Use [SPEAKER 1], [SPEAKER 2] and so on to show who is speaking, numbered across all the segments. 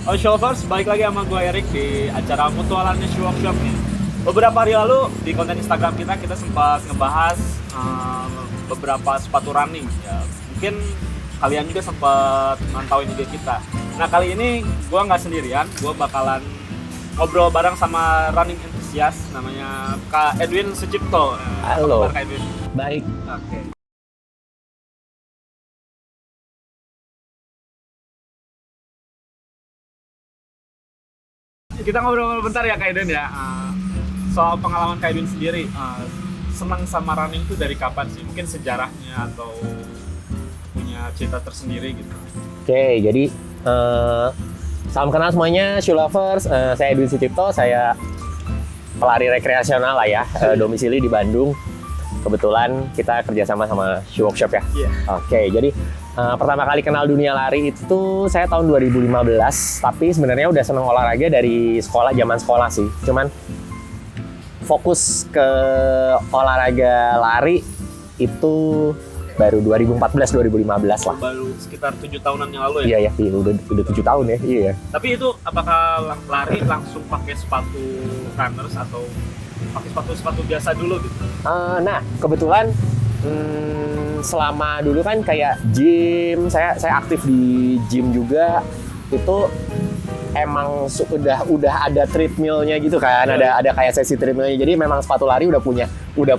[SPEAKER 1] Oh, Showverse, balik lagi sama gue Erik di acara mutualannya Show Workshop nih. Beberapa hari lalu di konten Instagram kita sempat ngebahas beberapa sepatu running. Ya, mungkin kalian juga sempat mantauin ide kita. Nah, kali ini gue nggak sendirian, gue bakalan ngobrol bareng sama running enthusiast namanya Kak Edwin Sucipto.
[SPEAKER 2] Halo.
[SPEAKER 1] Apa kabar, Kak Edwin?
[SPEAKER 2] Baik.
[SPEAKER 1] Oke. Kita ngobrol bentar ya Kak Edwin ya. Soal pengalaman Kak Edwin sendiri, senang sama running itu dari kapan sih? Mungkin sejarahnya atau punya cerita tersendiri gitu.
[SPEAKER 2] Oke, jadi salam kenal semuanya, shoe lovers. Saya Edwin Sucipto, saya pelari rekreasional lah ya, domisili di Bandung. Kebetulan kita kerjasama sama Shoe Workshop ya.
[SPEAKER 1] Iya.
[SPEAKER 2] Oke, jadi pertama kali kenal dunia lari itu saya tahun 2015, tapi sebenarnya udah seneng olahraga dari zaman sekolah sih. Cuman fokus ke olahraga lari itu baru 2014-2015 lah.
[SPEAKER 1] Baru sekitar 7 tahunan yang lalu ya?
[SPEAKER 2] Iya, udah 7 tahun ya, iya.
[SPEAKER 1] Tapi itu apakah lari langsung pakai sepatu runners atau pakai sepatu biasa dulu gitu?
[SPEAKER 2] Nah, kebetulan selama dulu kan kayak gym, saya aktif di gym juga, itu emang udah ada treadmillnya gitu kan, ada kayak sesi treadmillnya, jadi memang sepatu lari udah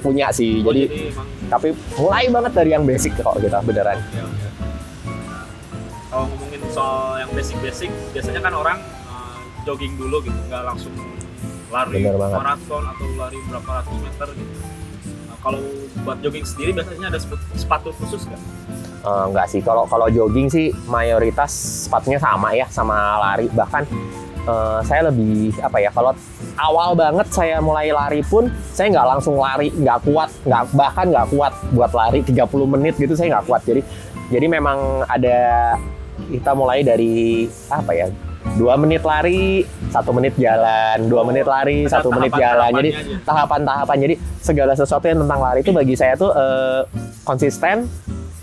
[SPEAKER 2] punya sih.
[SPEAKER 1] Oh,
[SPEAKER 2] jadi
[SPEAKER 1] emang...
[SPEAKER 2] tapi mulai banget dari yang basic kok gitu beneran.
[SPEAKER 1] Oke. Kalau ngomongin soal yang basic, biasanya kan orang jogging dulu gitu, nggak langsung lari maraton atau lari berapa ratus meter gitu. Nah, kalau buat jogging sendiri biasanya ada sepatu khusus nggak?
[SPEAKER 2] Enggak sih, kalau jogging sih mayoritas sepatunya sama ya, sama lari. Bahkan saya lebih kalau awal banget saya mulai lari pun saya nggak langsung lari, nggak kuat buat lari 30 menit gitu, saya nggak kuat. Jadi memang ada, kita mulai dari 2 menit lari, 1 menit jalan, 2 menit lari, 1 menit jalan. Jadi tahapan-tahapan. Jadi segala sesuatu yang tentang lari itu bagi saya tuh konsisten,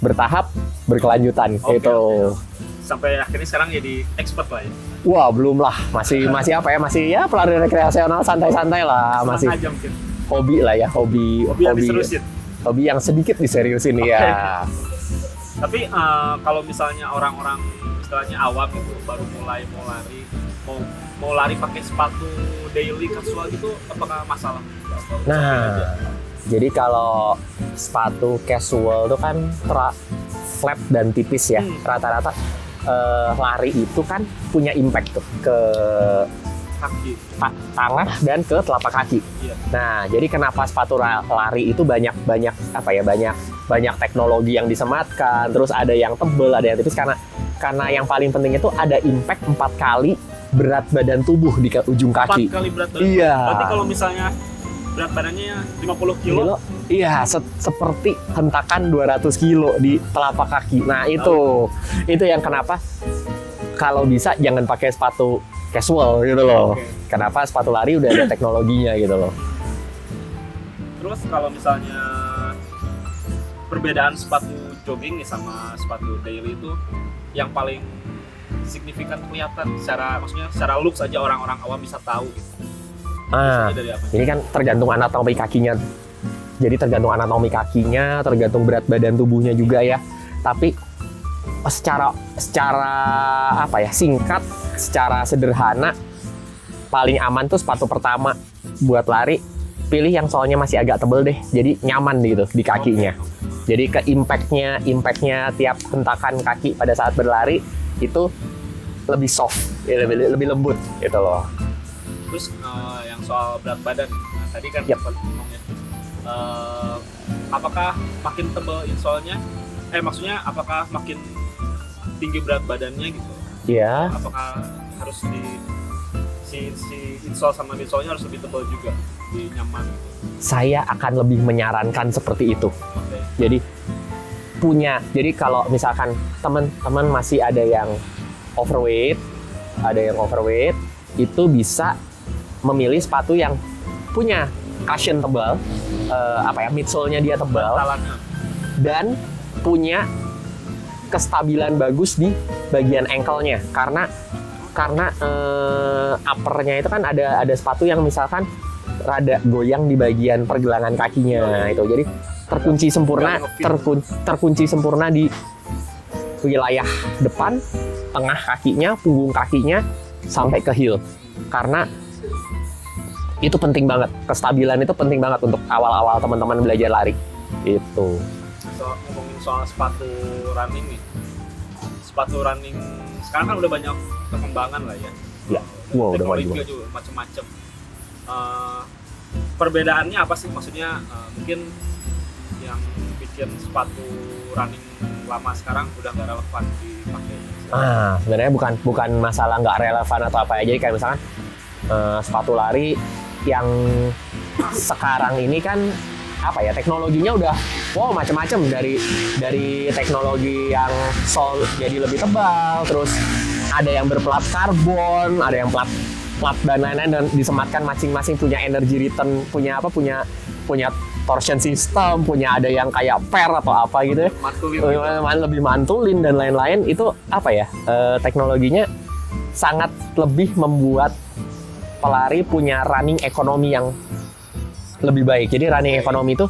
[SPEAKER 2] bertahap, berkelanjutan gitu.
[SPEAKER 1] Sampai akhirnya sekarang jadi expert lah ya?
[SPEAKER 2] Wah, belum lah. Masih masih ya pelari rekreasional santai-santai lah. Masih
[SPEAKER 1] aja mungkin.
[SPEAKER 2] Hobi lah ya, hobi
[SPEAKER 1] yang diseriusin.
[SPEAKER 2] Hobi yang sedikit diseriusin ya.
[SPEAKER 1] Tapi kalau misalnya orang-orang istilahnya awam gitu, baru mulai mau lari, mau lari pakai sepatu daily casual gitu, apakah masalah?
[SPEAKER 2] Nah, jadi kalau sepatu casual itu kan flat dan tipis ya, rata-rata lari itu kan punya impact tuh ke
[SPEAKER 1] kaki,
[SPEAKER 2] tangan dan ke telapak kaki.
[SPEAKER 1] Iya.
[SPEAKER 2] Nah, jadi kenapa sepatu lari itu banyak teknologi yang disematkan, terus ada yang tebel, ada yang tipis, karena yang paling penting itu ada impact 4 kali berat badan tubuh di ujung kaki.
[SPEAKER 1] 4 kali berat badan.
[SPEAKER 2] Iya.
[SPEAKER 1] Berarti kalau misalnya berat badannya 50 kilo,
[SPEAKER 2] iya, seperti hentakan 200 kilo di telapak kaki. Nah, itu yang kenapa kalau bisa jangan pakai sepatu casual gitu loh.
[SPEAKER 1] Okay.
[SPEAKER 2] Kenapa sepatu lari udah ada teknologinya gitu loh.
[SPEAKER 1] Terus kalau misalnya perbedaan sepatu jogging nih sama sepatu daily itu yang paling signifikan kelihatan secara looks aja orang-orang awam bisa tahu gitu.
[SPEAKER 2] Ini kan tergantung anatomi kakinya. Jadi tergantung anatomi kakinya, tergantung berat badan tubuhnya juga ya. Tapi secara singkat, secara sederhana, paling aman tuh sepatu pertama buat lari, pilih yang soalnya masih agak tebel deh. Jadi nyaman gitu di kakinya. Jadi ke impactnya tiap hentakan kaki pada saat berlari itu lebih soft, lebih lembut gitu loh.
[SPEAKER 1] Terus yang soal berat badan, tadi kan ngomongnya, apakah makin tebal insole-nya? Maksudnya apakah makin tinggi berat badannya gitu?
[SPEAKER 2] Iya.
[SPEAKER 1] Apakah harus si insole sama midsole-nya harus lebih tebal juga, lebih nyaman?
[SPEAKER 2] Saya akan lebih menyarankan seperti itu.
[SPEAKER 1] Okay.
[SPEAKER 2] Jadi kalau misalkan teman-teman masih ada yang overweight, itu bisa memilih sepatu yang punya cushion tebal, midsole-nya dia tebal, dan punya kestabilan bagus di bagian ankle-nya. Karena karena uppernya itu kan ada sepatu yang misalkan rada goyang di bagian pergelangan kakinya itu, jadi terkunci sempurna, terkunci sempurna di wilayah depan, tengah kakinya, punggung kakinya sampai ke heel. Karena itu penting banget, kestabilan itu penting banget untuk awal-awal teman-teman belajar lari. Itu.
[SPEAKER 1] Ngomongin soal sepatu running nih, sepatu running sekarang kan udah banyak perkembangan lah ya.
[SPEAKER 2] Ya, wow, udah
[SPEAKER 1] teknologi juga macam-macam. Perbedaannya apa sih? Maksudnya mungkin yang bikin sepatu running lama sekarang udah nggak relevan dipakai.
[SPEAKER 2] Sebenarnya bukan masalah nggak relevan atau apa ya. Jadi kayak misalkan sepatu lari yang sekarang ini kan apa ya, teknologinya udah macam-macam, dari teknologi yang sol jadi lebih tebal, terus ada yang berplat karbon, ada yang plat dan lain-lain, dan disematkan masing-masing punya energy return, punya torsion system, punya ada yang kayak per atau apa gitu ya, lebih mantulin dan lain-lain. Itu apa ya, teknologinya sangat lebih membuat pelari punya running ekonomi yang lebih baik. Jadi running ekonomi itu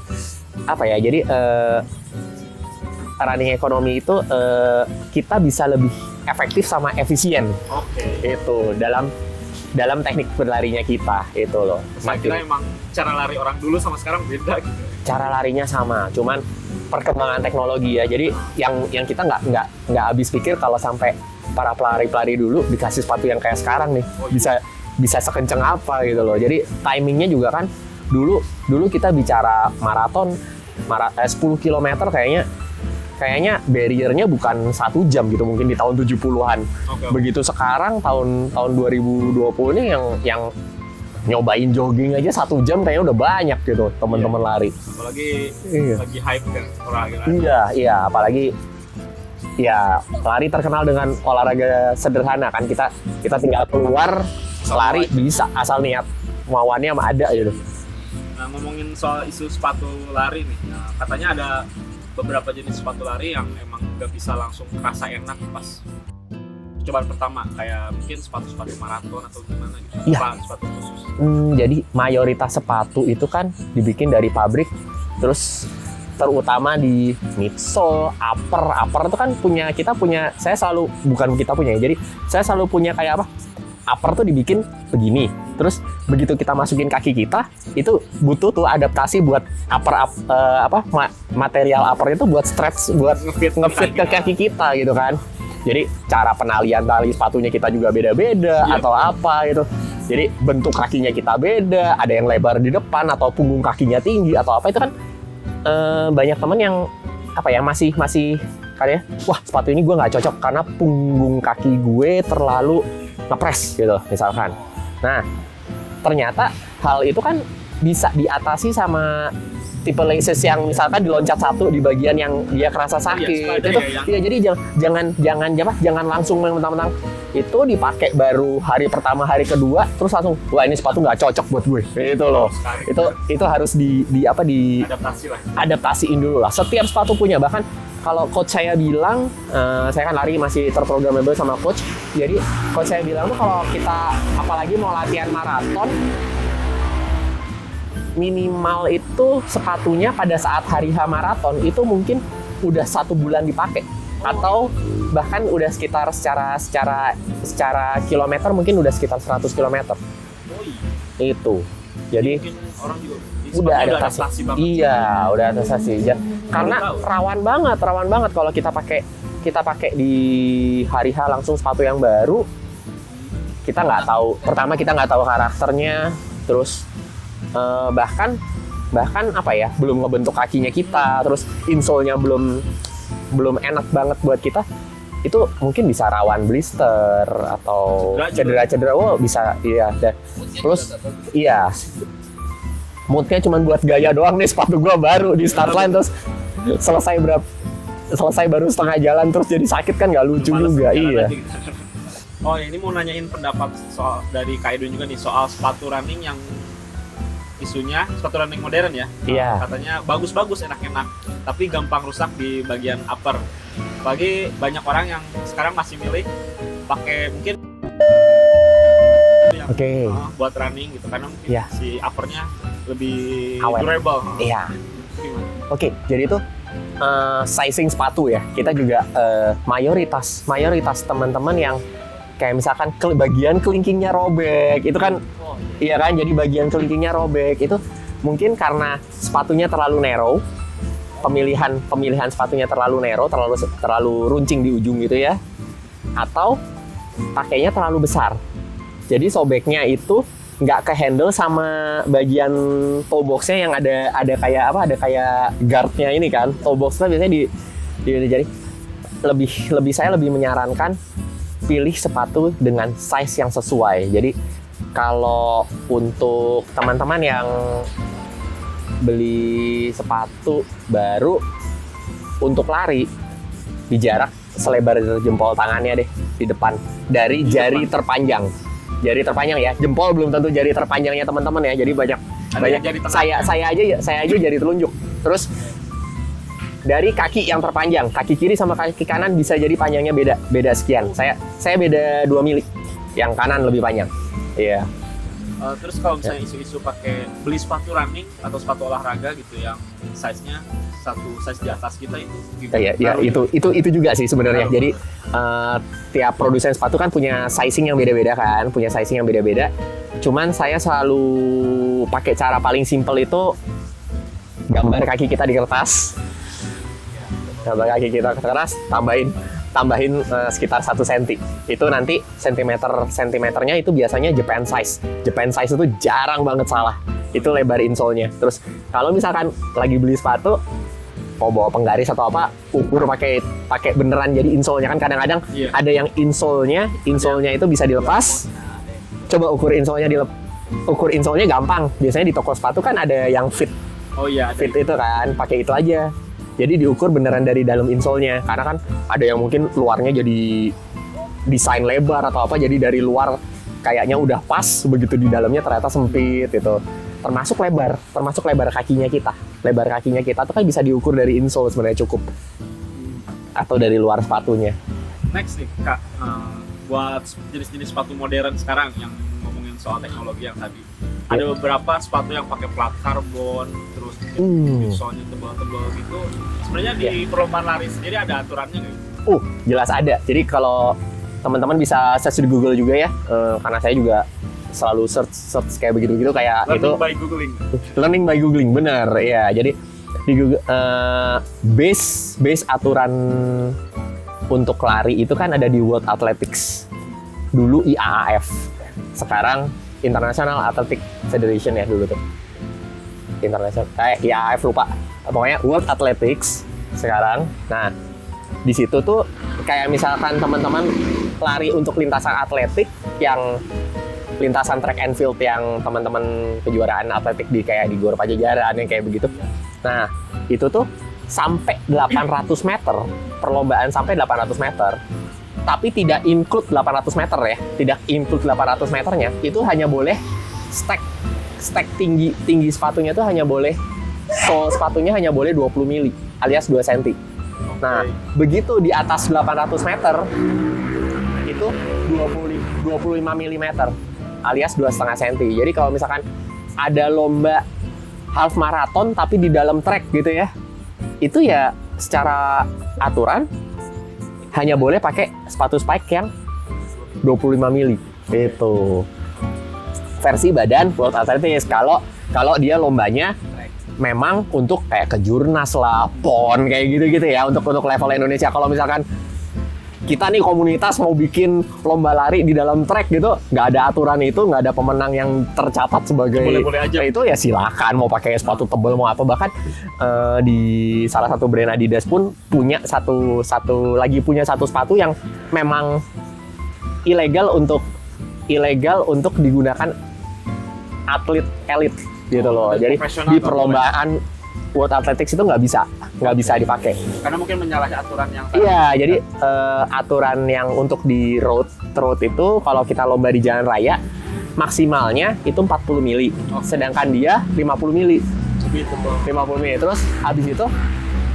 [SPEAKER 2] apa ya, jadi running ekonomi itu kita bisa lebih efektif sama efisien. Itu dalam teknik berlarinya kita itu loh.
[SPEAKER 1] Saya kira emang cara lari orang dulu sama sekarang beda gitu.
[SPEAKER 2] Cara larinya sama, cuman perkembangan teknologi ya. Jadi yang kita nggak habis pikir kalau sampai para pelari dulu dikasih sepatu yang kayak sekarang nih, bisa sekenceng apa gitu loh. Jadi timingnya juga kan dulu kita bicara maraton 10 km kayaknya barriernya bukan 1 jam gitu, mungkin di tahun 70-an. Begitu sekarang tahun 2020 ini yang nyobain jogging aja 1 jam kayaknya udah banyak gitu teman-teman lari.
[SPEAKER 1] Apalagi lagi hype kan olahraga.
[SPEAKER 2] Iya, apalagi ya lari terkenal dengan olahraga sederhana kan, kita tinggal keluar lari bisa asal niat kemauannya ada gitu.
[SPEAKER 1] Nah, ngomongin soal isu sepatu lari nih, katanya ada beberapa jenis sepatu lari yang emang nggak bisa langsung kerasa enak pas cobaan pertama, kayak mungkin sepatu maraton atau gimana gitu.
[SPEAKER 2] Iya.
[SPEAKER 1] Sepatu khusus.
[SPEAKER 2] Jadi mayoritas sepatu itu kan dibikin dari pabrik, terus terutama di midsole, upper itu kan saya selalu punya kayak apa? Upper tuh dibikin begini, terus begitu kita masukin kaki kita, itu butuh tuh adaptasi buat material upper itu buat stretch, buat ngefit ke kaki kita gitu kan. Jadi cara penalian tali sepatunya kita juga beda-beda atau apa gitu. Jadi bentuk kakinya kita beda, ada yang lebar di depan atau punggung kakinya tinggi atau apa, itu kan banyak temen yang apa ya masih kayak wah sepatu ini gue nggak cocok karena punggung kaki gue terlalu ngepres gitu misalkan. Nah ternyata hal itu kan bisa diatasi sama tipe laces yang misalkan diloncat satu di bagian yang dia kerasa sakit. Jadi jangan langsung mentang-mentang itu dipakai baru hari pertama, hari kedua terus langsung wah ini sepatu nggak cocok buat gue. Itu loh. Itu harus adaptasiin dulu lah. Setiap sepatu punya, bahkan kalau coach saya bilang, saya kan lari masih terprogrammable sama coach. Jadi coach saya bilang tuh kalau kita apalagi mau latihan maraton, minimal itu sepatunya pada saat hari H maraton itu mungkin udah 1 bulan dipakai, atau bahkan udah sekitar secara kilometer mungkin udah sekitar 100 km. Itu. Jadi
[SPEAKER 1] orang juga
[SPEAKER 2] udah adaptasi banget. Iya, udah adaptasi. Karena rawan banget kalau kita pakai di hari H langsung sepatu yang baru. Kita nggak tahu. Pertama kita nggak tahu karakternya, terus bahkan apa ya, belum ngebentuk kakinya kita, terus insole-nya belum enak banget buat kita. Itu mungkin bisa rawan blister atau cedera. Bisa iya. Terus iya. Moodnya cuma buat gaya doang nih, sepatu gua baru di start line terus selesai baru setengah jalan terus jadi sakit kan nggak lucu juga. Iya.
[SPEAKER 1] Oh ini mau nanyain pendapat soal dari Kak Edwin juga nih soal sepatu running yang isunya sepatu running modern ya.
[SPEAKER 2] Iya.
[SPEAKER 1] Katanya bagus-bagus, enak-enak, tapi gampang rusak di bagian upper. Apalagi banyak orang yang sekarang masih milih pakai mungkin yang
[SPEAKER 2] Oke.
[SPEAKER 1] buat running gitu, karena mungkin
[SPEAKER 2] Iya.
[SPEAKER 1] si uppernya lebih
[SPEAKER 2] Awet.
[SPEAKER 1] durable.
[SPEAKER 2] Iya.
[SPEAKER 1] Gimana?
[SPEAKER 2] Oke, jadi itu sizing sepatu ya. Kita juga mayoritas teman-teman yang kayak misalkan bagian kelingkingnya robek, itu kan
[SPEAKER 1] Oh,
[SPEAKER 2] iya kan, jadi bagian kelingkingnya robek itu mungkin karena sepatunya terlalu narrow, pemilihan sepatunya terlalu narrow, terlalu runcing di ujung gitu ya, atau pakainya terlalu besar. Jadi sobeknya itu nggak ke handle sama bagian toe boxnya yang ada kayak apa, ada kayak guardnya ini kan. Toe boxnya biasanya jadi saya lebih menyarankan pilih sepatu dengan size yang sesuai. Jadi kalau untuk teman-teman yang beli sepatu baru untuk lari di jarak selebar jempol tangannya deh di depan dari jari terpanjang. Jari terpanjang ya, jempol belum tentu jari terpanjangnya teman-teman ya. Jadi banyak
[SPEAKER 1] jari tengahnya.
[SPEAKER 2] saya aja jari telunjuk. Terus dari kaki yang terpanjang, kaki kiri sama kaki kanan bisa jadi panjangnya beda sekian. Saya beda 2 mili. Yang kanan lebih panjang. Iya.
[SPEAKER 1] Terus kalau misalnya isu-isu pakai beli sepatu running atau sepatu olahraga gitu yang size-nya satu size di atas kita itu gimana?
[SPEAKER 2] Ya, itu juga sih sebenarnya. Jadi tiap produsen sepatu kan punya sizing yang beda-beda kan, Cuman saya selalu pakai cara paling simple itu gambar kaki kita di kertas. Gambar kaki kita di kertas, tambahin sekitar 1 cm. Itu nanti sentimeternya itu biasanya Japan size. Japan size itu jarang banget salah. Itu lebar insole-nya. Terus kalau misalkan lagi beli sepatu mau bawa penggaris atau apa, ukur pakai beneran jadi insole-nya kan kadang-kadang ada yang insole-nya itu bisa dilepas. Coba ukur insole-nya gampang. Biasanya di toko sepatu kan ada yang fit.
[SPEAKER 1] Oh iya,
[SPEAKER 2] Fit itu kan, pakai itu aja. Jadi diukur beneran dari dalam insole-nya. Karena kan ada yang mungkin luarnya jadi desain lebar atau apa, jadi dari luar kayaknya udah pas, begitu di dalamnya ternyata sempit itu. Termasuk lebar kakinya kita. Lebar kakinya kita tuh kan bisa diukur dari insole sebenarnya cukup. Atau dari luar sepatunya.
[SPEAKER 1] Next nih Kak, buat jenis-jenis sepatu modern sekarang yang ngomongin soal teknologi yang tadi. Ada beberapa sepatu yang pakai plat karbon, terus insole-nya tebal-tebal gitu. Sebenarnya di perlombaan lari sendiri ada aturannya nggak?
[SPEAKER 2] Jelas ada. Jadi kalau teman-teman bisa search di Google juga ya, karena saya juga selalu search kayak begitu-begitu kayak learning by googling, bener ya. Jadi di Google base aturan untuk lari itu kan ada di World Athletics, dulu IAAF, sekarang International Athletic Federation ya dulu tuh. International kayak IAAF lupa. Pokoknya World Athletics sekarang. Nah, di situ tuh kayak misalkan teman-teman lari untuk lintasan atletik yang lintasan track and field yang teman-teman kejuaraan atletik di kayak di Gor Pajajaran yang kayak begitu. Nah, itu tuh sampai 800 meter, perlombaan sampai 800 meter. Tapi tidak include 800 meter ya, tidak include 800 meternya, itu hanya boleh stack tinggi sepatunya tuh hanya boleh, sole sepatunya hanya boleh 20 mili alias 2 cm. Nah, begitu di atas 800 meter itu 25 mm alias 2,5 cm. Jadi kalau misalkan ada lomba half marathon tapi di dalam track gitu ya, itu ya secara aturan hanya boleh pakai sepatu spike yang 25 mili. Itu versi badan World Athletics. Kalau dia lombanya memang untuk kayak kejurnas lah, PON kayak gitu-gitu ya, untuk level Indonesia. Kalau misalkan kita nih komunitas mau bikin lomba lari di dalam track gitu, nggak ada aturan itu, nggak ada pemenang yang tercatat sebagai
[SPEAKER 1] boleh-boleh aja.
[SPEAKER 2] Itu ya silakan mau pakai sepatu tebal mau apa. Bahkan di salah satu brand Adidas pun punya satu sepatu yang memang ilegal untuk digunakan atlet elit gitu loh. Jadi di perlombaan World Athletics itu nggak bisa dipakai.
[SPEAKER 1] Karena mungkin menyalahi aturan yang tadi.
[SPEAKER 2] Iya, jadi aturan yang untuk di road itu kalau kita lomba di jalan raya maksimalnya itu 40 mili, sedangkan dia 50 mili. 50 mili. Terus habis itu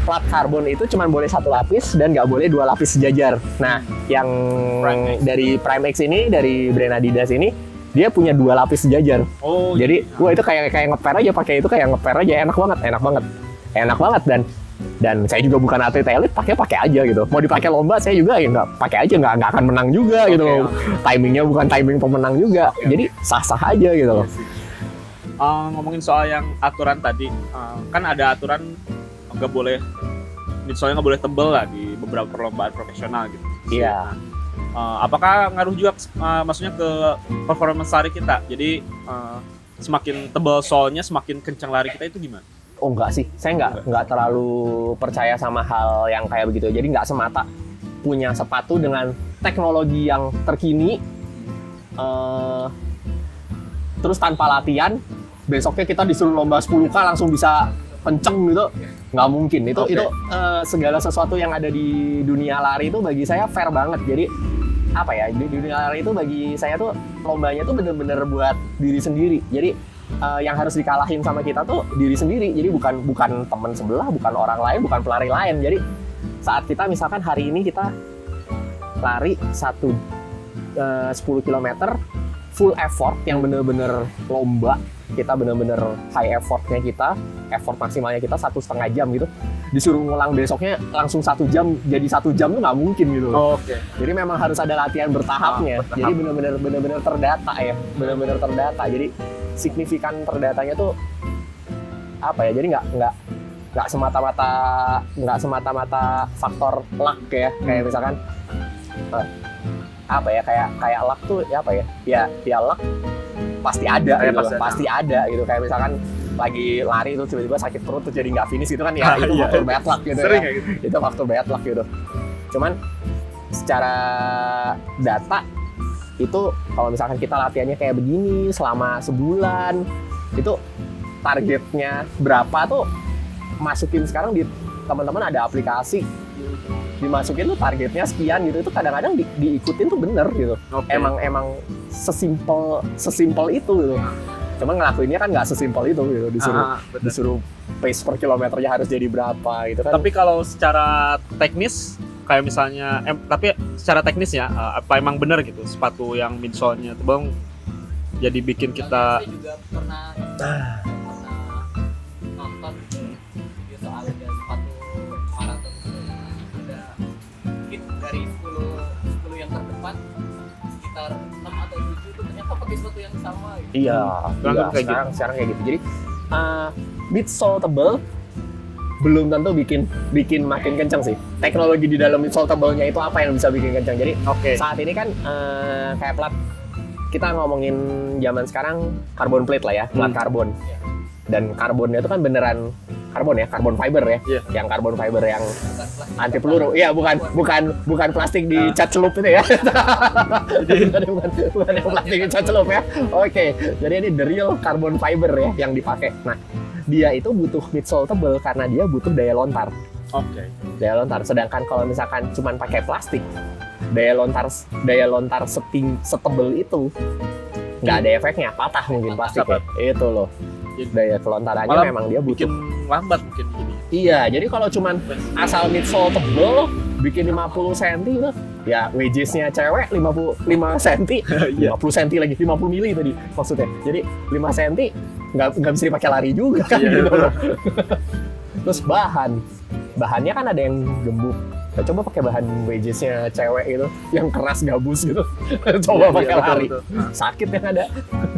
[SPEAKER 2] plat karbon itu cuma boleh 1 lapis dan nggak boleh 2 lapis sejajar. Nah, yang dari Prime X ini, dari brand Adidas ini, itu 50 mili. 50 mili. Terus habis itu plat karbon itu cuma boleh 1 lapis dan nggak boleh 2 lapis sejajar. Nah, yang dari Prime X ini, dari brand Adidas ini, itu 50 mili. 50 mili. Terus habis itu plat karbon itu cuma boleh 1 lapis dan nggak boleh 2 lapis sejajar. Nah, yang dia punya 2 lapis sejajar.
[SPEAKER 1] Oh,
[SPEAKER 2] Jadi, wah itu kayak ngeper aja, pakai itu kayak ngeper aja, enak banget dan saya juga bukan atlet elit, pakai aja gitu. Mau dipakai lomba saya juga ya nggak pakai aja, nggak akan menang juga gitu loh. Timingnya bukan timing pemenang juga, jadi sah-sah aja gitu loh.
[SPEAKER 1] Ngomongin soal yang aturan tadi, kan ada aturan nggak boleh, misalnya nggak boleh tebel lah di beberapa perlombaan profesional gitu.
[SPEAKER 2] Iya.
[SPEAKER 1] Apakah ngaruh juga maksudnya ke performance lari kita? Jadi semakin tebal soalnya semakin kencang lari kita itu gimana?
[SPEAKER 2] Oh enggak sih, saya nggak terlalu percaya sama hal yang kayak begitu. Jadi nggak semata punya sepatu dengan teknologi yang terkini, terus tanpa latihan, besoknya kita disuruh lomba 10K langsung bisa kenceng gitu, nggak mungkin. Itu segala sesuatu yang ada di dunia lari itu bagi saya fair banget. Jadi apa ya, di dunia lari itu bagi saya tuh lombanya tuh bener-bener buat diri sendiri. Jadi yang harus dikalahin sama kita tuh diri sendiri. Jadi bukan teman sebelah, bukan orang lain, bukan pelari lain. Jadi saat kita misalkan hari ini kita lari 10 km full effort yang bener-bener lomba, kita bener-bener high effortnya kita, effort maksimalnya kita 1,5 jam gitu, disuruh ngulang besoknya langsung 1 jam, jadi 1 jam tuh nggak mungkin gitu. Jadi memang harus ada latihan bertahapnya. Jadi bener-bener terdata ya, bener-bener terdata. Jadi signifikan terdatanya tuh apa ya? Jadi nggak semata-mata faktor luck ya, kayak misalkan apa ya, kayak luck tuh ya apa ya, ya luck pasti ada gitu, pasti ada gitu. Kayak misalkan lagi lari itu tiba-tiba sakit perut terus jadi nggak finish gitu kan ya, itu faktor bad luck gitu ya. Itu faktor bad luck gitu. Cuman secara data itu kalau misalkan kita latihannya kayak begini selama sebulan, itu targetnya berapa tuh masukin sekarang di teman-teman ada aplikasi, dimasukin tuh targetnya sekian gitu, itu kadang-kadang diikutin tuh bener gitu. Emang sesimpel itu gitu. Cuman ngelakuinnya kan nggak sesimpel itu gitu, disuruh pace per kilometernya harus jadi berapa gitu kan.
[SPEAKER 1] Tapi kalau secara teknis kayak misalnya tapi secara teknis ya, apa emang benar gitu sepatu yang midsole-nya tebal jadi bikin kita.
[SPEAKER 3] Saya juga pernah nonton video soal sepatu maraton itu, ada mungkin dari 10 yang terdepan sekitar 6 atau 7 itu ternyata pakai sepatu yang sama gitu.
[SPEAKER 2] Iya, sekarang kayak gitu. Jadi midsole tebal belum tentu bikin makin kencang sih. Teknologi di dalam midsole tebelnya itu apa yang bisa bikin kencang. Jadi saat ini kan kayak plat, kita ngomongin zaman sekarang carbon plate lah ya, plat karbon. Dan karbonnya itu kan beneran karbon ya, carbon fiber ya. Yang carbon fiber yang anti peluru. Iya, bukan plastik di cat celup itu ya. bukan yang plastik di cat celup ya. Oke, jadi ini the real carbon fiber ya yang dipakai. Nah, dia itu butuh midsole tebal karena dia butuh daya lontar. Daya lontar. Sedangkan kalau misalkan cuman pakai plastik, daya lontar setebel itu nggak ada efeknya, patah mungkin plastiknya. Itu loh. Daya kelontarannya malah memang dia butuh.
[SPEAKER 1] Bikin lambat mungkin gini.
[SPEAKER 2] Iya, jadi kalau cuman asal midsole tebel bikin 50 cm itu, ya wedges-nya cewek 55 cm, 50 cm lagi, 50 mili tadi maksudnya. Jadi 5 cm nggak bisa dipakai lari juga kan gitu. Terus bahannya kan ada yang gembuk. Nah, coba pakai bahan wedges-nya cewek gitu, yang keras gabus gitu. Coba pakai lari.
[SPEAKER 1] Betul.
[SPEAKER 2] Sakit yang ada.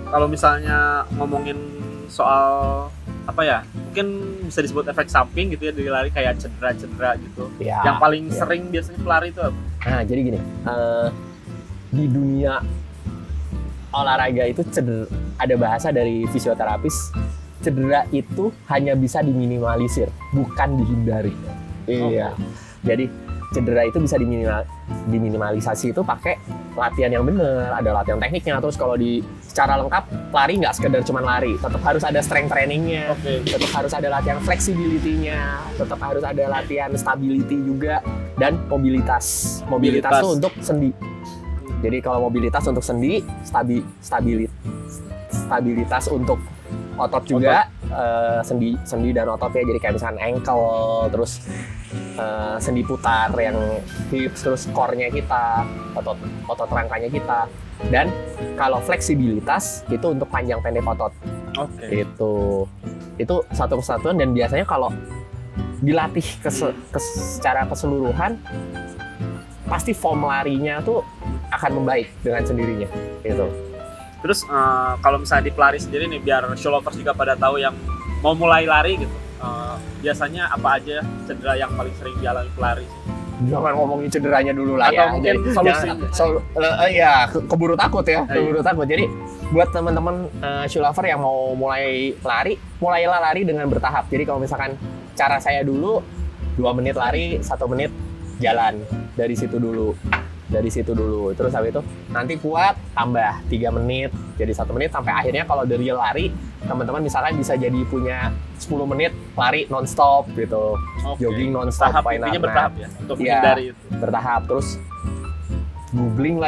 [SPEAKER 1] Kalau misalnya ngomongin soal apa ya, mungkin bisa disebut efek samping gitu ya dari lari, kayak cedera gitu.
[SPEAKER 2] Ya,
[SPEAKER 1] yang paling sering biasanya pelari itu apa?
[SPEAKER 2] Nah, jadi gini, di dunia olahraga itu ada bahasa dari fisioterapis, cedera itu hanya bisa diminimalisir, bukan dihindari. Iya. Jadi cedera itu bisa diminimalisasi itu pakai latihan yang benar, ada latihan tekniknya. Terus kalau secara lengkap, lari nggak sekedar cuman lari, tetap harus ada strength trainingnya, tetap harus ada latihan flexibility-nya, tetap harus ada latihan stability juga, dan mobilitas itu untuk sendi. Jadi kalau mobilitas untuk sendi, stabilitas untuk otot juga, sendi dan otot ya. Jadi kayak misalkan ankle, terus sendi putar yang hips, terus core-nya kita, otot rangkanya kita. Dan kalau fleksibilitas itu untuk panjang pendek otot.
[SPEAKER 1] Oke.
[SPEAKER 2] Itu satu kesatuan, dan biasanya kalau dilatih secara keseluruhan pasti form larinya tuh akan membaik dengan sendirinya gitu.
[SPEAKER 1] Terus kalau misalnya di pelari sendiri nih, biar show lovers juga pada tahu yang mau mulai lari gitu, biasanya apa aja cedera yang paling sering dialami pelari sih?
[SPEAKER 2] Jangan ngomongin cederanya dulu lah
[SPEAKER 1] Atau
[SPEAKER 2] ya.
[SPEAKER 1] mungkin solusinya.
[SPEAKER 2] Ya keburu takut ya, keburu takut. Jadi buat teman-teman shoe lover yang mau mulai lari, mulailah lari dengan bertahap. Jadi kalau misalkan cara saya dulu 2 menit lari, 1 menit jalan, dari situ dulu. Terus habis itu nanti kuat tambah 3 menit jadi 1 menit, sampai akhirnya kalau dari lari teman-teman misalkan bisa jadi punya 10 menit lari nonstop gitu.
[SPEAKER 1] Oke.
[SPEAKER 2] Jogging nonstop.
[SPEAKER 1] Tahap intinya bertahap ya untuk menghindari itu.
[SPEAKER 2] Bertahap. Terus googling,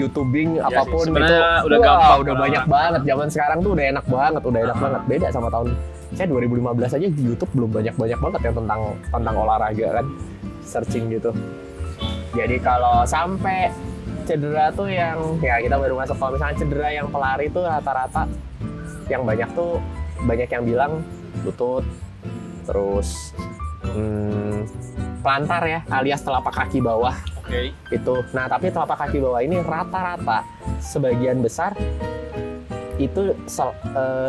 [SPEAKER 2] YouTubing, apapun
[SPEAKER 1] sih,
[SPEAKER 2] itu
[SPEAKER 1] sebenarnya udah gampang,
[SPEAKER 2] udah banyak banget. Zaman sekarang tuh udah enak banget, beda sama tahun saya 2015 aja di YouTube belum banyak banget yang tentang olahraga kan, searching gitu. Jadi kalau sampai cedera tuh yang ya kita baru masuk, kalau misalnya cedera yang pelari tuh rata-rata yang banyak yang bilang lutut, terus plantar ya, alias telapak kaki bawah.
[SPEAKER 1] Oke.
[SPEAKER 2] Itu. Nah, tapi telapak kaki bawah ini rata-rata sebagian besar itu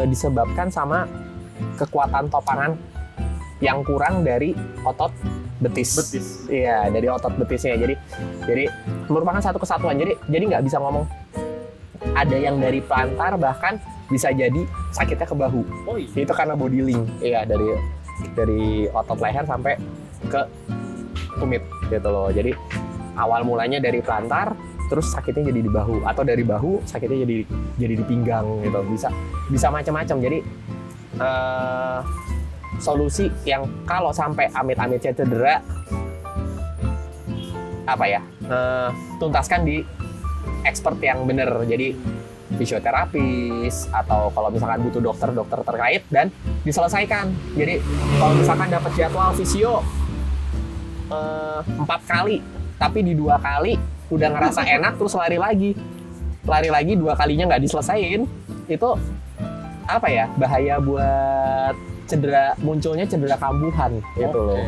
[SPEAKER 2] disebabkan sama kekuatan topangan yang kurang dari otot betis. Iya, dari otot betisnya. Jadi merupakan satu kesatuan. Jadi nggak bisa ngomong ada yang dari plantar, bahkan bisa jadi sakitnya ke bahu.
[SPEAKER 1] Oh iya.
[SPEAKER 2] Itu karena body link. Iya, dari otot leher sampai ke tumit gitu loh. Jadi awal mulanya dari plantar, terus sakitnya jadi di bahu, atau dari bahu sakitnya jadi di pinggang gitu. Bisa macam-macam. Jadi solusi yang kalau sampai amit-amitnya cedera, tuntaskan di expert yang bener. Jadi fisioterapis, atau kalau misalkan butuh dokter terkait, dan diselesaikan. Jadi kalau misalkan dapat jadwal fisio 4 kali, tapi di 2 kali udah ngerasa enak, terus lari lagi 2 kalinya nggak diselesain, itu bahaya buat munculnya cedera kambuhan gitu loh.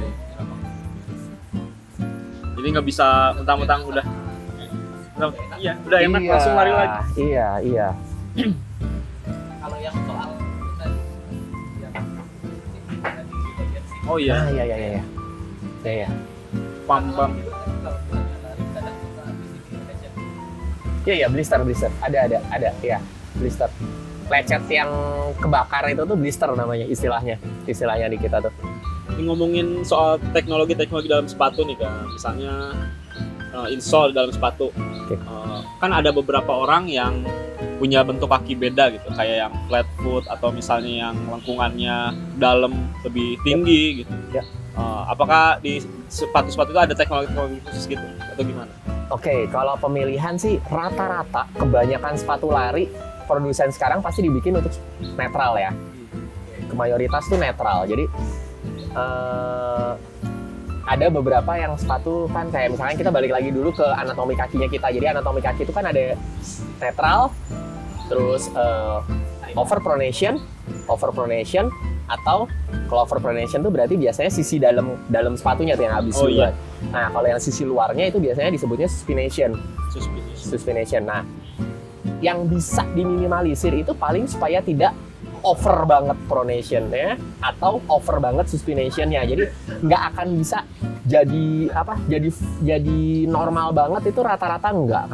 [SPEAKER 1] Jadi nggak bisa mentang-mentang udah enak langsung lari lagi.
[SPEAKER 2] Iya.
[SPEAKER 3] Kalau yang soal
[SPEAKER 1] Oh iya.
[SPEAKER 2] Iya.
[SPEAKER 1] Pam.
[SPEAKER 2] Iya, blister. Ada. Iya, blister. Lecet yang kebakar itu tuh blister namanya, istilahnya di kita tuh.
[SPEAKER 1] Ini ngomongin soal teknologi dalam sepatu nih kan, misalnya insole dalam sepatu.
[SPEAKER 2] Okay.
[SPEAKER 1] Kan ada beberapa orang yang punya bentuk kaki beda gitu, kayak yang flat foot atau misalnya yang lengkungannya dalam lebih tinggi gitu.
[SPEAKER 2] Ya.
[SPEAKER 1] Apakah di sepatu-sepatu itu ada teknologi khusus gitu atau gimana?
[SPEAKER 2] Oke, kalau pemilihan sih rata-rata kebanyakan sepatu lari produsen sekarang pasti dibikin untuk netral ya. Mayoritas tuh netral. Jadi ada beberapa yang sepatu kan kayak misalnya kita balik lagi dulu ke anatomi kakinya kita. Jadi anatomi kaki itu kan ada netral, terus overpronation, atau kalau overpronation tuh berarti biasanya sisi dalam sepatunya tuh yang habis duluan. Nah, kalau yang sisi luarnya itu biasanya disebutnya suspension. Nah, yang bisa diminimalisir itu paling supaya tidak over banget pronationnya atau over banget suspensionnya. Jadi nggak akan bisa jadi normal banget, itu rata-rata nggak,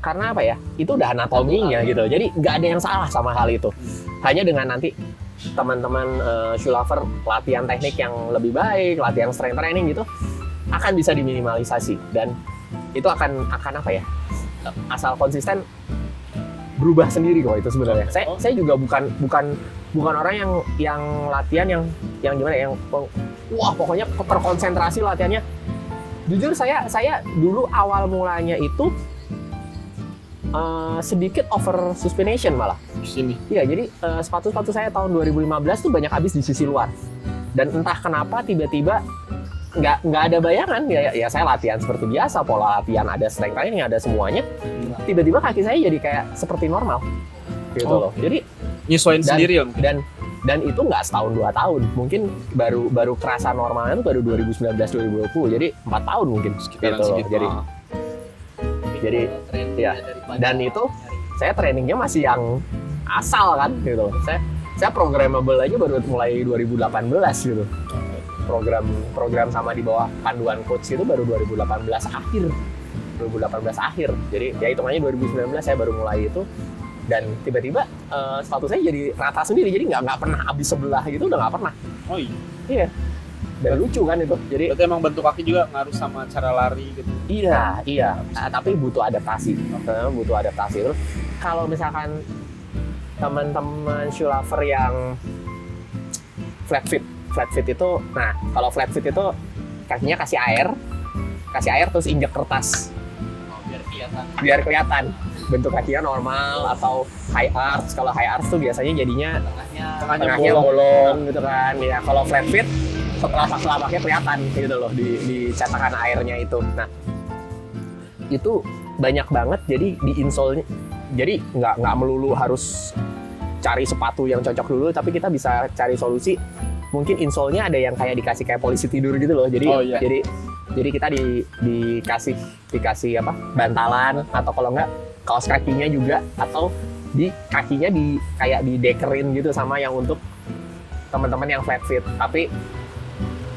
[SPEAKER 2] karena apa ya, itu udah anatominya gitu. Jadi nggak ada yang salah sama hal itu. Hanya dengan nanti teman-teman shoe lover latihan teknik yang lebih baik, latihan strength training gitu, akan bisa diminimalisasi, dan itu akan apa ya, asal konsisten berubah sendiri kok itu sebenarnya. Saya juga bukan orang yang latihan yang gimana, yang wah pokoknya terkonsentrasi latihannya. Jujur saya dulu awal mulanya itu sedikit over suspension malah.
[SPEAKER 1] Di sini.
[SPEAKER 2] Iya, jadi sepatu-sepatu saya tahun 2015 tuh banyak habis di sisi luar. Dan entah kenapa tiba-tiba nggak ada bayangan ya saya latihan seperti biasa, pola latihan ada strength training, ada semuanya. Tiba-tiba kaki saya jadi kayak seperti normal gitu loh. Jadi
[SPEAKER 1] Nyesuaiin sendiri ya mungkin.
[SPEAKER 2] dan itu nggak setahun 2 tahun, mungkin baru kerasa normalnya tuh baru 2019 2020, jadi 4 tahun mungkin
[SPEAKER 1] Sekitaran
[SPEAKER 2] gitu loh.
[SPEAKER 1] segitu.
[SPEAKER 2] Jadi ya, dan itu saya trainingnya masih yang asal kan gitu loh. Saya programmable aja baru mulai 2018 gitu. Program sama di bawah panduan coach itu baru 2018 akhir. Jadi ya hitungannya 2019 saya baru mulai itu, dan tiba-tiba sepatu saya jadi rata sendiri, jadi nggak pernah habis sebelah gitu, udah nggak pernah.
[SPEAKER 1] Oh iya.
[SPEAKER 2] Iya. Dan lucu kan itu. Jadi
[SPEAKER 1] Berarti emang bentuk kaki juga ngaruh sama cara lari gitu.
[SPEAKER 2] iya. Tapi butuh adaptasi. Terus kalau misalkan teman-teman shoe lover yang flat fit itu, nah kalau flat fit itu kakinya kasih air terus injek kertas biar kelihatan bentuk kakinya normal, atau high arch. Kalau high arch tuh biasanya jadinya tengahnya bolong gitu kan. Ya kalau flat fit telapak-telapaknya kelihatan gitu loh di cetakan airnya itu. Nah itu banyak banget, jadi di insole-nya, jadi nggak melulu harus cari sepatu yang cocok dulu, tapi kita bisa cari solusi. Mungkin insole-nya ada yang kayak dikasih kayak polisi tidur gitu loh. Jadi jadi kita dikasih apa, bantalan, atau kalau nggak kaos kakinya juga, atau di kakinya kayak didekerin gitu sama yang untuk teman-teman yang flat fit. Tapi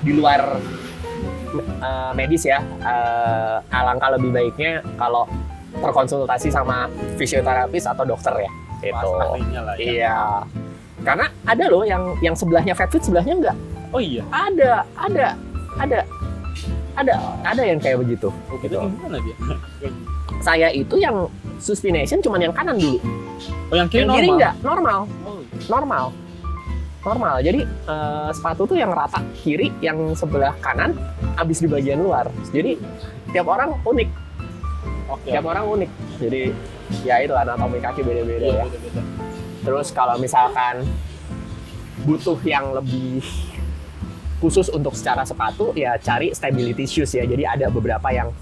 [SPEAKER 2] di luar medis ya, alangkah lebih baiknya kalau terkonsultasi sama fisioterapis atau dokter ya. Itu.
[SPEAKER 1] Lah, ya.
[SPEAKER 2] Iya. Karena ada loh yang sebelahnya flat fit, sebelahnya enggak.
[SPEAKER 1] Oh iya.
[SPEAKER 2] Ada yang kayak begitu.
[SPEAKER 1] Oh, gitu. Gimana dia?
[SPEAKER 2] Saya itu yang suspension cuman yang kanan dulu.
[SPEAKER 1] Oh, yang kiri
[SPEAKER 2] Yang kiri
[SPEAKER 1] normal.
[SPEAKER 2] enggak, normal.
[SPEAKER 1] Oh.
[SPEAKER 2] Normal. Jadi sepatu tuh yang rata kiri, yang sebelah kanan habis di bagian luar. Jadi tiap orang unik.
[SPEAKER 1] Oke.
[SPEAKER 2] Tiap orang unik. Jadi ya itu anatomi kaki beda-beda ya.
[SPEAKER 1] Beda-beda.
[SPEAKER 2] Terus kalau misalkan butuh yang lebih khusus untuk secara sepatu, ya cari stability shoes ya. Jadi ada beberapa yang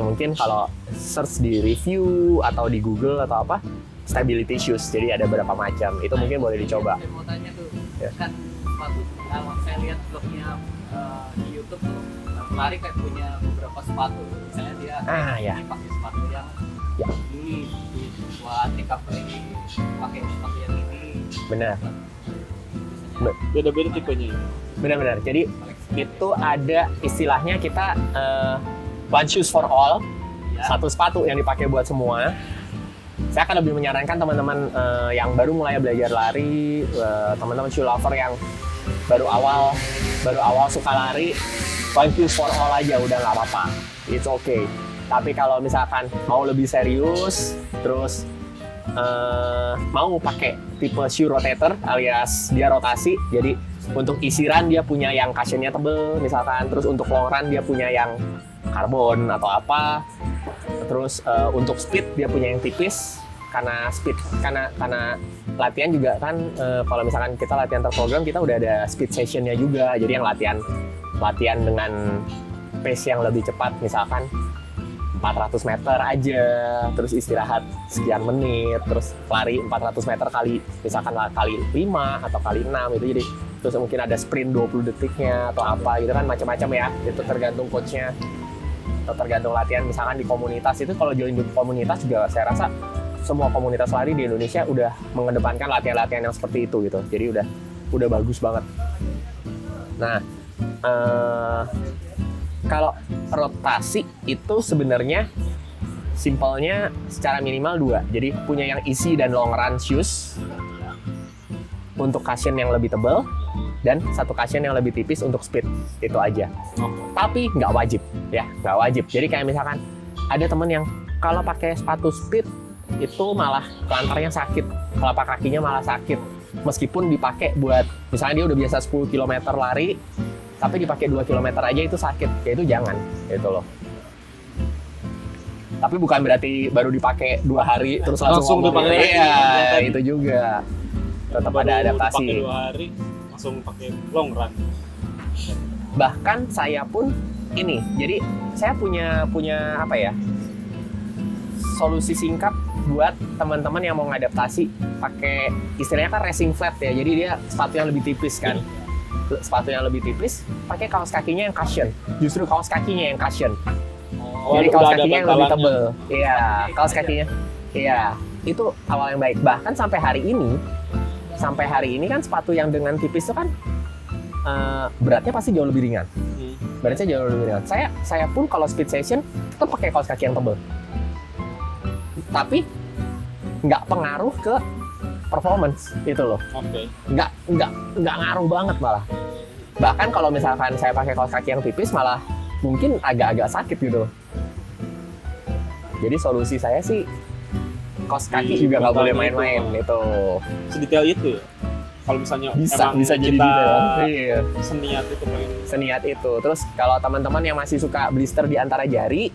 [SPEAKER 2] mungkin kalau search di review atau di Google atau apa, stability shoes. Jadi ada beberapa macam. Itu mungkin boleh dicoba.
[SPEAKER 3] Saya mau tanya tuh,
[SPEAKER 2] Ya.
[SPEAKER 3] kan sepatu, kalau saya lihat blognya di YouTube tuh, lari kayak punya beberapa sepatu. Misalnya dia
[SPEAKER 2] Ya.
[SPEAKER 3] pakai sepatu yang
[SPEAKER 2] Ya.
[SPEAKER 3] ini buat recovery, pakai sepatu yang ini.
[SPEAKER 2] Benar.
[SPEAKER 1] Beda-beda tipenya.
[SPEAKER 2] Benar-benar. Jadi itu ada istilahnya kita one shoes for all.
[SPEAKER 3] Ya.
[SPEAKER 2] Satu sepatu yang dipakai buat semua. Saya akan lebih menyarankan teman-teman yang baru mulai belajar lari, teman-teman shoe lover yang baru awal suka lari, one shoes for all aja udah nggak apa-apa. It's okay. Tapi kalau misalkan mau lebih serius, terus mau pakai tipe shoe rotator alias dia rotasi, jadi untuk isi run dia punya yang cushionnya tebel misalkan, terus untuk long run dia punya yang karbon atau apa, terus untuk speed dia punya yang tipis, karena latihan juga kan kalau misalkan kita latihan terprogram, kita udah ada speed sessionnya juga, jadi yang latihan dengan pace yang lebih cepat, misalkan 400 meter aja, terus istirahat sekian menit, terus lari 400 meter kali kali 5 atau kali 6 itu, jadi terus mungkin ada sprint 20 detiknya atau apa gitu kan, macam-macam ya, itu tergantung coachnya atau tergantung latihan. Misalkan di komunitas itu, kalau join di komunitas juga saya rasa semua komunitas lari di Indonesia udah mengedepankan latihan-latihan yang seperti itu gitu, jadi udah bagus banget. Nah kalau rotasi itu sebenarnya simpelnya secara minimal 2. Jadi punya yang easy dan long run shoes untuk cushion yang lebih tebal, dan satu cushion yang lebih tipis untuk speed. Itu aja. Tapi nggak wajib ya, nggak wajib. Jadi kayak misalkan ada temen yang kalau pakai sepatu speed itu malah kelantarnya sakit, telapak kakinya malah sakit. Meskipun dipakai buat, misalnya dia udah biasa 10 km lari, tapi dipakai 2 km aja itu sakit, ya itu jangan, gitu loh. Tapi bukan berarti baru dipakai 2 hari terus langsung
[SPEAKER 1] Langsung
[SPEAKER 2] ngomong.
[SPEAKER 1] dipakai.
[SPEAKER 2] Iya,
[SPEAKER 1] Iya,
[SPEAKER 2] itu juga. Tetap
[SPEAKER 1] Baru
[SPEAKER 2] ada adaptasi.
[SPEAKER 1] Pakai 2 hari langsung pakai long run.
[SPEAKER 2] Bahkan saya pun ini, jadi saya punya apa ya, solusi singkat buat teman-teman yang mau ngadaptasi pakai istilahnya kan racing flat ya, jadi dia sepatu yang lebih tipis kan, sepatu yang lebih tipis, pakai kaos kakinya yang cushion, justru kaos kakinya yang cushion, jadi kaos kakinya yang lebih tebel, iya kaos kakinya, iya itu awal yang baik. Bahkan sampai hari ini kan sepatu yang dengan tipis itu kan beratnya pasti jauh lebih ringan. Beratnya jauh lebih ringan. Saya pun kalau speed session tetap pakai kaos kaki yang tebal. Tapi nggak pengaruh ke performance itu loh.
[SPEAKER 1] Oke.
[SPEAKER 2] Nggak ngaruh banget malah. Bahkan kalau misalkan saya pakai kaos kaki yang tipis malah mungkin agak-agak sakit gitu loh. Jadi solusi saya sih kaos kaki juga nggak boleh main-main gitu.
[SPEAKER 1] Sedetail itu ya. Kalau misalnya
[SPEAKER 2] Bisa
[SPEAKER 1] emang
[SPEAKER 2] jadi
[SPEAKER 1] kita
[SPEAKER 2] gitu ya. Iya.
[SPEAKER 1] seniat itu pengen
[SPEAKER 2] Seniat itu. Terus kalau teman-teman yang masih suka blister di antara jari,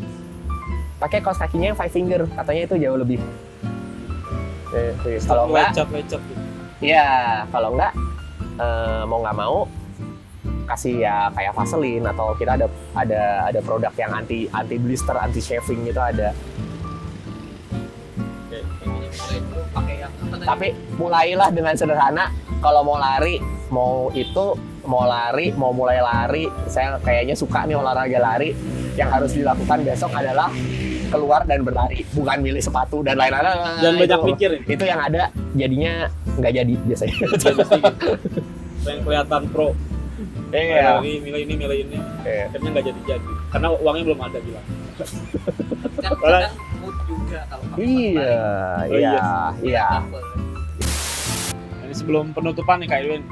[SPEAKER 2] pakai kaos kakinya yang 5 finger, katanya itu jauh lebih. Kalau enggak,
[SPEAKER 1] lecet gitu.
[SPEAKER 2] ya kalau enggak mau nggak mau kasih ya kayak Vaseline atau kita ada produk yang anti blister, anti shaving gitu ada.
[SPEAKER 3] Mulai dulu pakai yang apa tadi?
[SPEAKER 2] Tapi mulailah dengan sederhana. Kalau mau lari, mau mulai lari, saya kayaknya suka nih olahraga lari. Yang harus dilakukan besok adalah keluar dan berlari, bukan milih sepatu dan lain-lain.
[SPEAKER 1] Dan banyak
[SPEAKER 2] Itu-
[SPEAKER 1] mikir ya.
[SPEAKER 2] Itu yang ada jadinya nggak jadi biasanya.
[SPEAKER 1] Yang kelihatan pro.
[SPEAKER 2] Iya.
[SPEAKER 1] Milih ini.
[SPEAKER 2] Iya.
[SPEAKER 1] Akhirnya nggak jadi. Karena uangnya belum ada bilang.
[SPEAKER 3] Kan kadang mood juga kalau pakai
[SPEAKER 2] Iya,
[SPEAKER 1] Oh,
[SPEAKER 2] iya.
[SPEAKER 3] Dapet.
[SPEAKER 1] Ini sebelum penutupan nih Kak Edwin,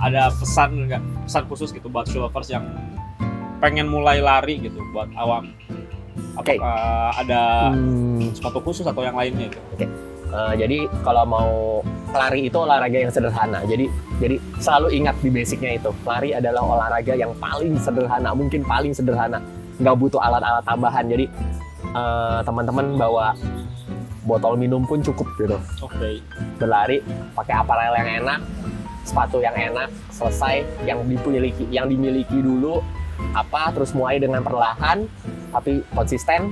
[SPEAKER 1] ada pesan nggak? Pesan khusus gitu buat shoe lovers yang pengen mulai lari gitu buat awam.
[SPEAKER 2] Oke.
[SPEAKER 1] Apakah ada
[SPEAKER 2] Hmm,
[SPEAKER 1] sepatu khusus atau yang lainnya gitu?
[SPEAKER 2] jadi kalau mau lari itu olahraga yang sederhana. Jadi selalu ingat di basicnya itu. Lari adalah olahraga yang paling sederhana, mungkin paling sederhana. Nggak butuh alat-alat tambahan. Jadi teman-teman bawa botol minum pun cukup gitu.
[SPEAKER 1] Oke.
[SPEAKER 2] Berlari pakai apparel yang enak, sepatu yang enak, selesai. Yang dimiliki dulu apa, terus mulai dengan perlahan, tapi konsisten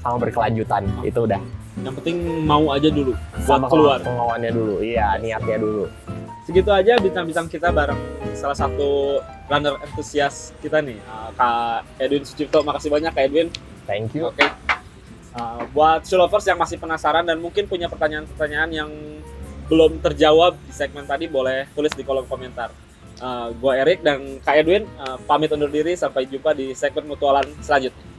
[SPEAKER 2] sama berkelanjutan. Itu udah.
[SPEAKER 1] Yang penting mau aja dulu buat
[SPEAKER 2] Sama
[SPEAKER 1] keluar.
[SPEAKER 2] kemauannya dulu, iya niatnya dulu.
[SPEAKER 1] Segitu aja bintang-bintang kita bareng salah satu runner entusias kita nih, Kak Edwin Sucipto. Makasih banyak Kak Edwin.
[SPEAKER 2] Thank you.
[SPEAKER 1] Oke. Buat shoe lovers yang masih penasaran dan mungkin punya pertanyaan-pertanyaan yang belum terjawab di segmen tadi, boleh tulis di kolom komentar. Gua Erik dan Kak Edwin pamit undur diri, sampai jumpa di segmen mutualan selanjutnya.